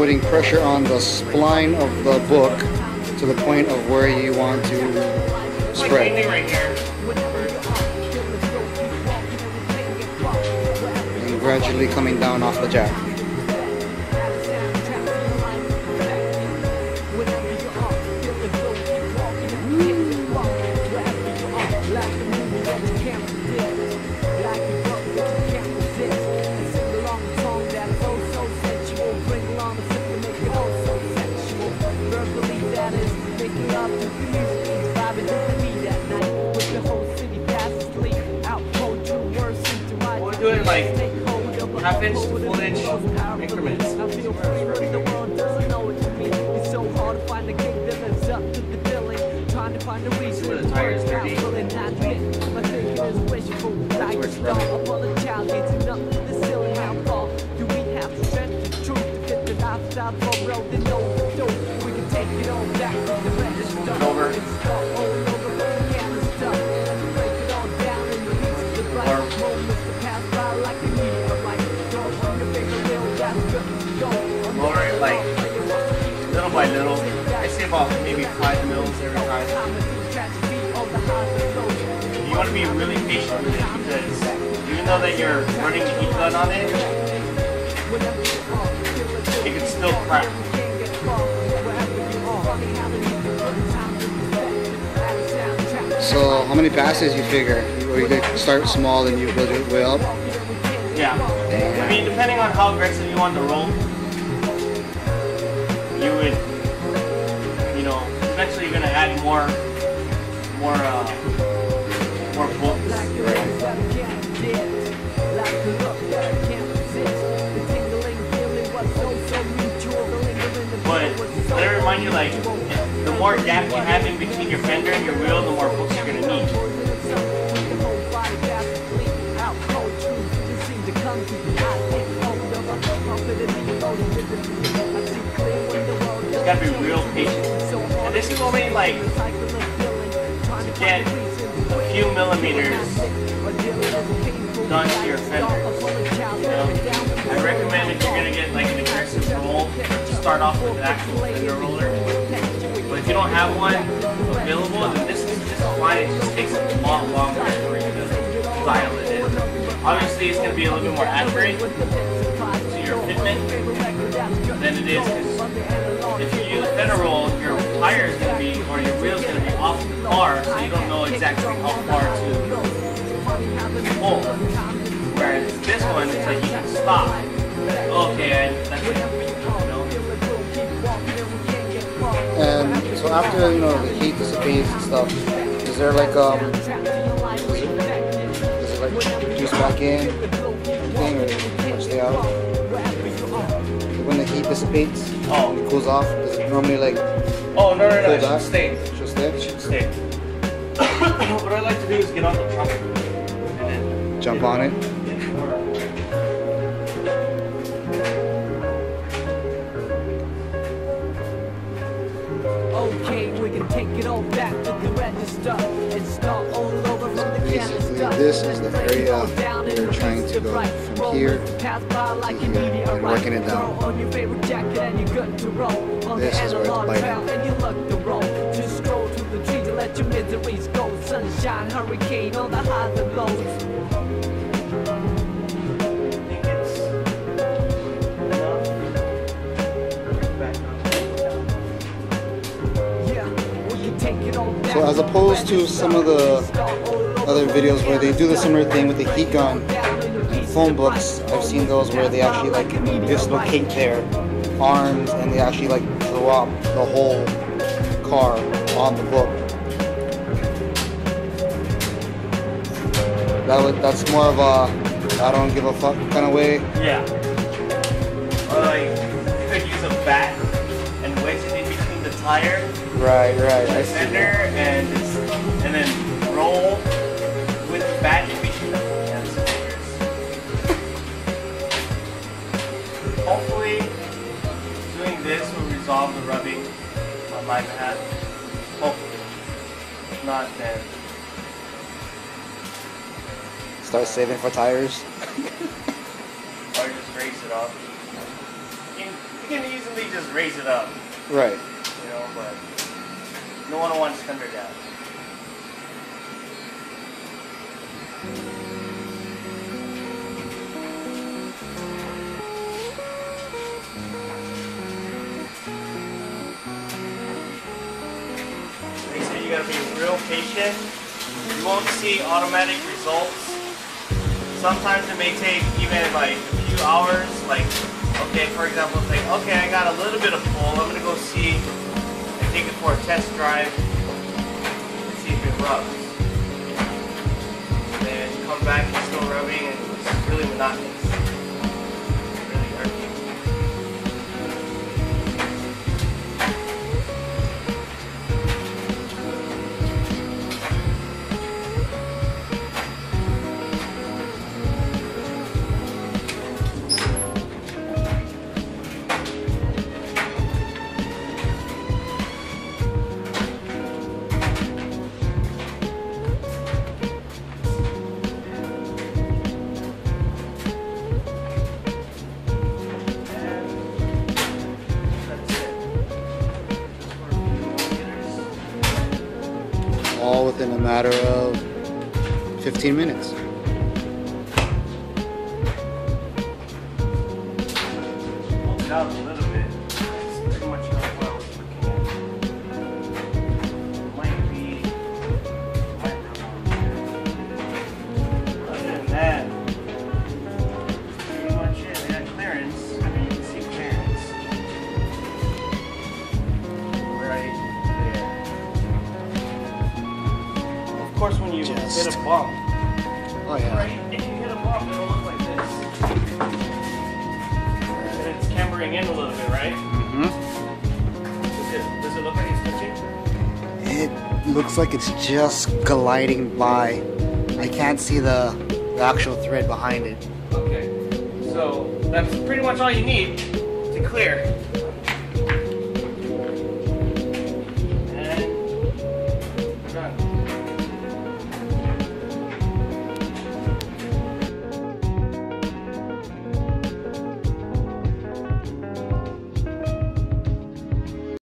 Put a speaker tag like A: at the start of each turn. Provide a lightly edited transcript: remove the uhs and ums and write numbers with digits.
A: putting pressure on the spline of the book to the point of where you want to spread. And gradually coming down off the jack.
B: Do it like half-inch to full-inch increments. See where the tire is dirty. That's where it's rubbing. Over. Lower it like little by little. I say about maybe 5 mils every time. You want to be really patient with it because even though that you're running the heat gun on it, it can still crack.
A: So how many passes you figure? Or you could start small and you build your way up?
B: Yeah.
A: Damn.
B: I mean, depending on how aggressive you want to roll, you would, you know, eventually you're gonna add more books. But let it remind you, like, the more gap you have in between your fender and your wheel, the more books you're gonna need. You gotta be real patient. And this is only like to get a few millimeters done to your fenders. You know? I recommend if you're gonna get like an aggressive roll, to start off with an actual fender roller. But if you don't have one available, then this is fine. It just takes a lot longer for you to dial it in. Obviously, it's gonna be a little bit more accurate to your fitment than it is because if you use a fender roll, your tire is going to be, or your wheel is going to be off the car, so you don't know exactly how far to pull. Whereas this one, it's like you can stop. Okay, that's it. You know?
A: And so after, you know, the heat dissipates and stuff, is there like does it like juice back in thing or stay out? When the heat dissipates, when it cools off, does it normally like
B: no, it should stay.
A: It should stay?
B: It should stay. What I like to do is get on the truck and then
A: jump on it.
C: Okay, we can take it all back to the register and start all over from the
A: basically, this is the area we're trying to go from here to here and working it down. This is where it's biting.
C: Just scroll through the trees and let your miseries go. Sunshine, hurricane, all the highs and lows.
A: So as opposed to some of the other videos where they do the similar thing with the heat gun and phone books, I've seen those where they actually like dislocate their arms and they actually like blow up the whole car on the book. That's more of a I don't give a fuck kind of way.
B: Yeah. Or like you could use a bat and wedge it in between the tire.
A: Right.
B: The fender and then roll with the bat in between the fenders. Hopefully, doing this will resolve the rubbing on my behalf. Hopefully. If not, then
A: start saving for tires.
B: or just race it off. You can easily just raise it up,
A: Right.
B: you know, but no one wants fender down. They say you gotta be real patient. You won't see automatic results. Sometimes it may take even like a few hours. Like, okay, for example, it's like, okay, I got a little bit of pull. I'm gonna go see and take it for a test drive and see if it rubs. And then come back and it's still rubbing, and it's really monotonous. Really irking.
A: All within a matter of 15 minutes.
B: Hold it out a little bit. That's pretty much what I was looking at. Might rub on there. Other than that, that's pretty much it. They got clearance. I mean, you can see clearance right there. Of course, when you hit a bump,
A: Oh yeah.
B: right? If you hit a bump, it'll look like this. And it's cambering in a little bit, right?
A: Mm-hmm.
B: Does it look like it's touching?
A: It looks like it's just gliding by. I can't see the actual thread behind it.
B: Okay. So that's pretty much all you need to clear.